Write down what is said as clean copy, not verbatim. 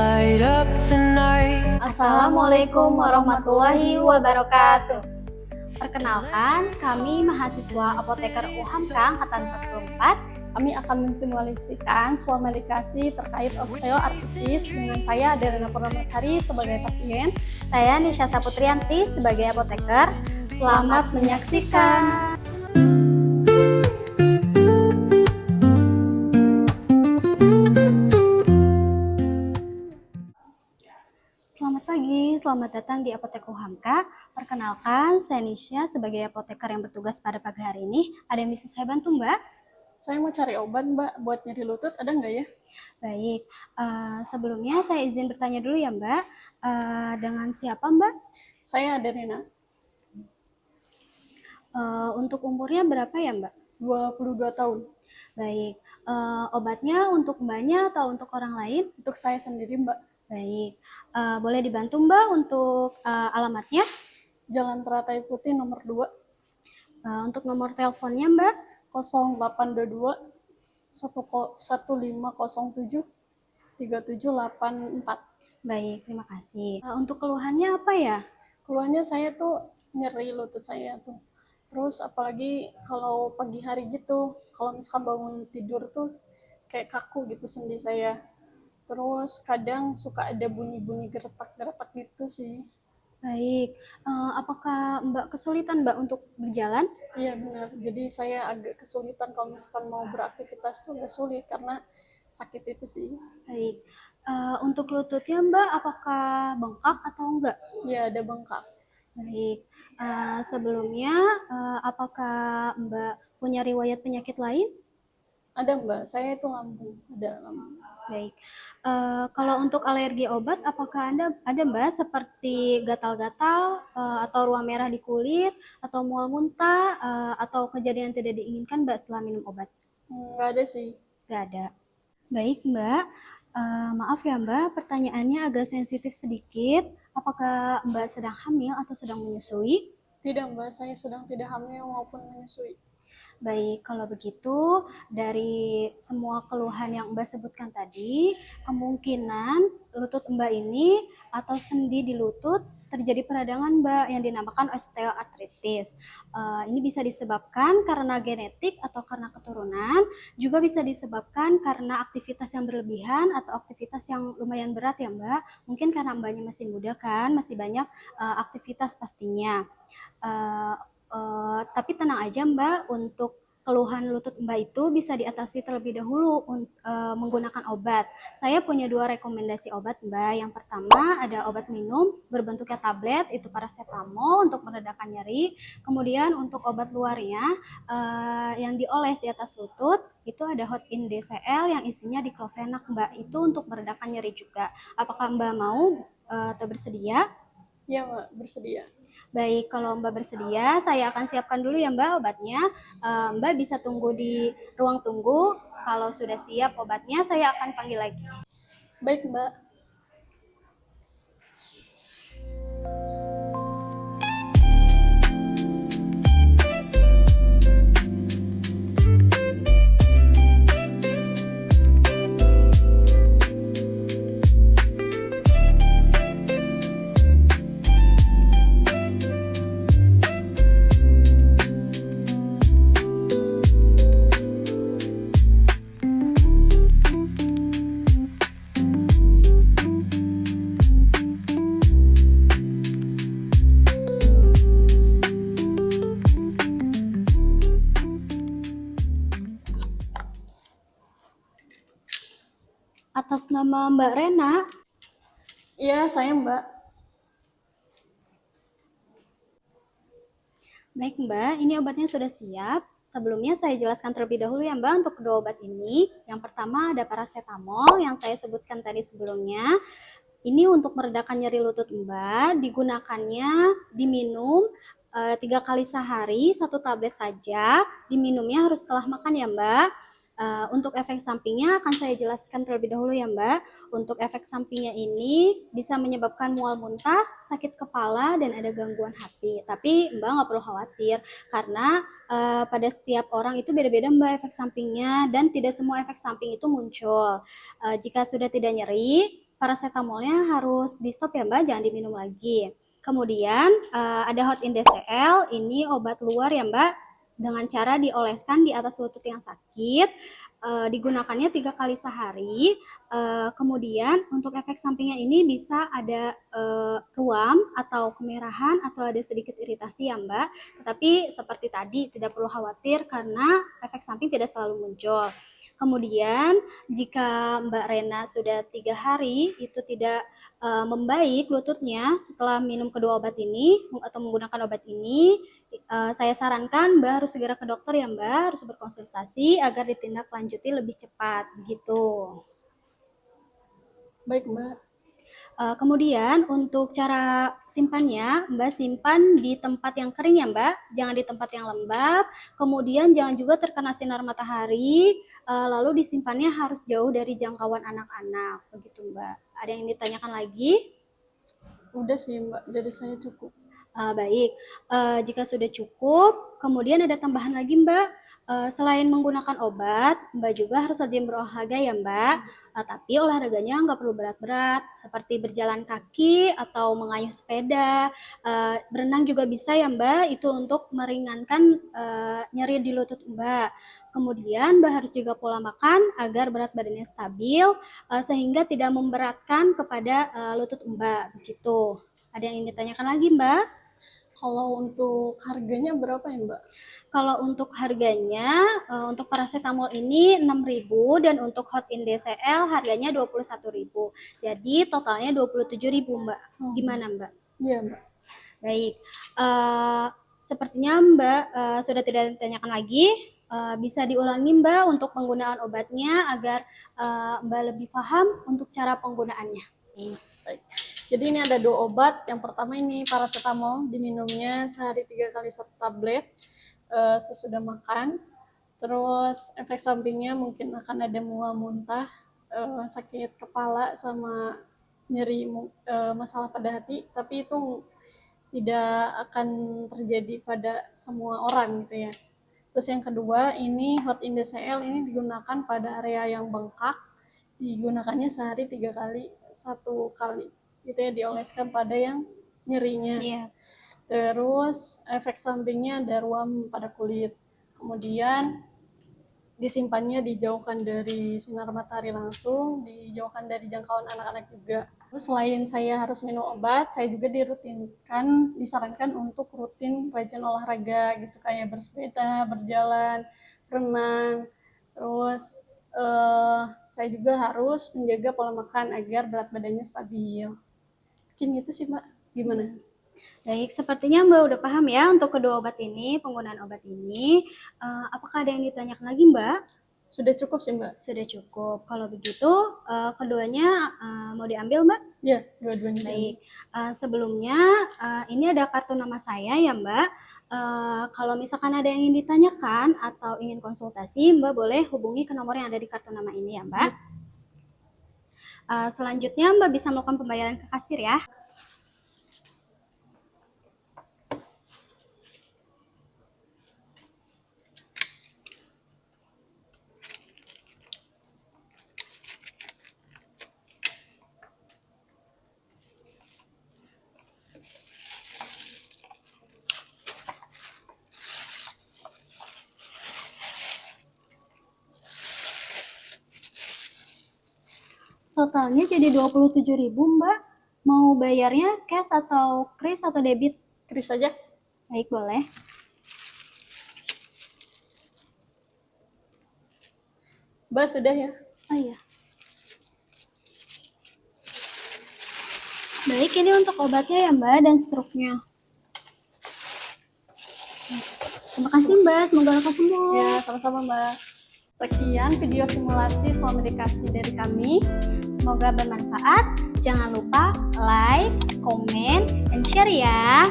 light up the night. Assalamualaikum warahmatullahi wabarakatuh. Perkenalkan, kami mahasiswa apoteker UHAMKA Angkatan 44. Kami akan mensimulasikan suap medikasi terkait osteoartritis dengan saya Adelina Purnamasari sebagai pasien. Saya Nisha Saputrianti sebagai apoteker. Selamat menyaksikan. Selamat pagi, selamat datang di Apotek UHAMKA. Perkenalkan, saya Nisha sebagai apoteker yang bertugas pada pagi hari ini. Ada yang bisa saya bantu, Mbak? Saya mau cari obat, Mbak, buat nyeri lutut, ada nggak ya? Baik, sebelumnya saya izin bertanya dulu ya, Mbak. Dengan siapa, Mbak? Saya Adelina, Untuk umurnya berapa ya, Mbak? 22 tahun. Baik, obatnya untuk Mbaknya atau untuk orang lain? Untuk saya sendiri, Mbak. Baik, boleh dibantu Mbak untuk alamatnya? Jalan Teratai Putih nomor 2, Untuk nomor teleponnya Mbak? 0822 1507 3784. Baik, terima kasih. Untuk keluhannya apa ya? Keluhannya saya tuh nyeri lutut saya tuh. Terus apalagi kalau pagi hari gitu, kalau misalkan bangun tidur tuh kayak kaku gitu sendi saya. Terus kadang suka ada bunyi-bunyi geretak-geretak gitu sih. Baik, apakah Mbak kesulitan Mbak untuk berjalan? Iya benar, jadi saya agak kesulitan kalau misalkan mau beraktivitas tuh agak sulit karena sakit itu sih. Baik, untuk lututnya Mbak apakah bengkak atau enggak? Iya ada bengkak. Baik, sebelumnya apakah Mbak punya riwayat penyakit lain? Ada Mbak, saya itu lambung, ada lambung. Baik, kalau untuk alergi obat, apakah ada Mbak seperti gatal-gatal atau ruam merah di kulit, atau mual muntah, atau kejadian tidak diinginkan Mbak setelah minum obat? Nggak ada sih. Nggak ada. Baik Mbak, maaf ya Mbak, pertanyaannya agak sensitif sedikit. Apakah Mbak sedang hamil atau sedang menyusui? Tidak Mbak, saya sedang tidak hamil maupun menyusui. Baik, kalau begitu dari semua keluhan yang Mbak sebutkan tadi, kemungkinan lutut Mbak ini atau sendi di lutut terjadi peradangan Mbak yang dinamakan osteoartritis. Ini bisa disebabkan karena genetik atau karena keturunan, juga bisa disebabkan karena aktivitas yang berlebihan atau aktivitas yang lumayan berat ya Mbak. Mungkin karena Mbaknya masih muda kan, masih banyak aktivitas pastinya. Tapi tenang aja Mbak, untuk keluhan lutut Mbak itu bisa diatasi terlebih dahulu menggunakan obat. Saya punya 2 rekomendasi obat Mbak. Yang pertama ada obat minum berbentuknya tablet, itu paracetamol untuk meredakan nyeri. Kemudian untuk obat luarnya yang dioles di atas lutut, itu ada Hot-In DCL yang isinya diclofenac Mbak, itu untuk meredakan nyeri juga. Apakah Mbak mau atau bersedia? Iya Mbak, bersedia. Baik, kalau Mbak bersedia, saya akan siapkan dulu ya Mbak obatnya. Mbak bisa tunggu di ruang tunggu. Kalau sudah siap obatnya, saya akan panggil lagi. Baik Mbak. Atas nama Mbak Rena. Iya, saya Mbak. Baik Mbak, ini obatnya sudah siap. Sebelumnya saya jelaskan terlebih dahulu ya Mbak untuk kedua obat ini. Yang pertama ada paracetamol yang saya sebutkan tadi sebelumnya. Ini untuk meredakan nyeri lutut Mbak, digunakannya diminum 3 kali sehari, 1 tablet saja. Diminumnya harus setelah makan ya Mbak. Untuk efek sampingnya akan saya jelaskan terlebih dahulu ya Mbak. Untuk efek sampingnya ini bisa menyebabkan mual muntah, sakit kepala, dan ada gangguan hati. Tapi Mbak nggak perlu khawatir karena pada setiap orang itu beda-beda Mbak efek sampingnya, dan tidak semua efek samping itu muncul. Jika sudah tidak nyeri, paracetamolnya harus di stop ya Mbak, jangan diminum lagi. Kemudian ada hot indecel, ini obat luar ya Mbak, dengan cara dioleskan di atas lutut yang sakit, digunakannya 3 kali sehari. Kemudian untuk efek sampingnya ini bisa ada ruam atau kemerahan atau ada sedikit iritasi ya Mbak. Tetapi seperti tadi tidak perlu khawatir karena efek samping tidak selalu muncul. Kemudian jika Mbak Rena sudah 3 hari itu tidak membaik lututnya setelah minum kedua obat ini atau menggunakan obat ini, saya sarankan Mbak harus segera ke dokter ya Mbak, harus berkonsultasi agar ditindaklanjuti lebih cepat begitu. Baik Mbak. Kemudian untuk cara simpannya, Mbak simpan di tempat yang kering ya Mbak, jangan di tempat yang lembab. Kemudian jangan juga terkena sinar matahari, lalu disimpannya harus jauh dari jangkauan anak-anak, begitu Mbak. Ada yang ditanyakan lagi? Udah sih Mbak, dari saya cukup. Baik, jika sudah cukup, kemudian ada tambahan lagi Mbak. Selain menggunakan obat, Mbak juga harus rajin berolahraga ya Mbak. Tapi olahraganya nggak perlu berat-berat, seperti berjalan kaki atau mengayuh sepeda. Berenang juga bisa ya Mbak, itu untuk meringankan nyeri di lutut Mbak. Kemudian Mbak harus juga pola makan agar berat badannya stabil, sehingga tidak memberatkan kepada lutut Mbak. Begitu. Ada yang ingin ditanyakan lagi Mbak? Kalau untuk harganya berapa ya Mbak? Kalau untuk harganya, untuk paracetamol ini 6.000 dan untuk hot indecel harganya 21.000. Jadi totalnya 27.000 Mbak. Gimana Mbak? Iya Mbak. Baik, sepertinya Mbak sudah tidak ditanyakan lagi. Bisa diulangi Mbak untuk penggunaan obatnya agar Mbak lebih paham untuk cara penggunaannya. Baik. Jadi ini ada 2 obat. Yang pertama ini paracetamol, diminumnya sehari 3 kali 1 tablet sesudah makan. Terus efek sampingnya mungkin akan ada mual muntah, sakit kepala sama nyeri masalah pada hati, tapi itu tidak akan terjadi pada semua orang gitu ya. Terus yang kedua ini hot indecel, ini digunakan pada area yang bengkak, digunakannya sehari 3 kali 1 kali gitu ya, dioleskan pada yang nyerinya. Iya. Terus efek sampingnya ada ruam pada kulit. Kemudian disimpannya dijauhkan dari sinar matahari langsung, dijauhkan dari jangkauan anak-anak juga. Terus selain saya harus minum obat, saya juga disarankan untuk rutin rajin olahraga gitu, kayak bersepeda, berjalan, berenang. Terus saya juga harus menjaga pola makan agar berat badannya stabil. Mungkin gitu sih Mbak, gimana? Baik, sepertinya Mbak udah paham ya untuk kedua obat ini, penggunaan obat ini. Apakah ada yang ditanyakan lagi Mbak? Sudah cukup sih Mbak. Sudah cukup. Kalau begitu, keduanya mau diambil Mbak? Ya, dua-duanya. Baik, sebelumnya ini ada kartu nama saya ya Mbak. Kalau misalkan ada yang ingin ditanyakan atau ingin konsultasi, Mbak boleh hubungi ke nomor yang ada di kartu nama ini ya Mbak. Selanjutnya Mbak bisa melakukan pembayaran ke kasir ya. Totalnya jadi 27.000 Mbak. Mau bayarnya cash atau kris atau debit? Kris aja. Baik, boleh. Mbak sudah ya? Oh iya. Baik, ini untuk obatnya ya Mbak dan struknya. Terima kasih Mbak, semoga lekas sembuh. Ya, sama-sama Mbak. Sekian video simulasi suami dikasih dari kami. Semoga bermanfaat. Jangan lupa like, comment, and share ya.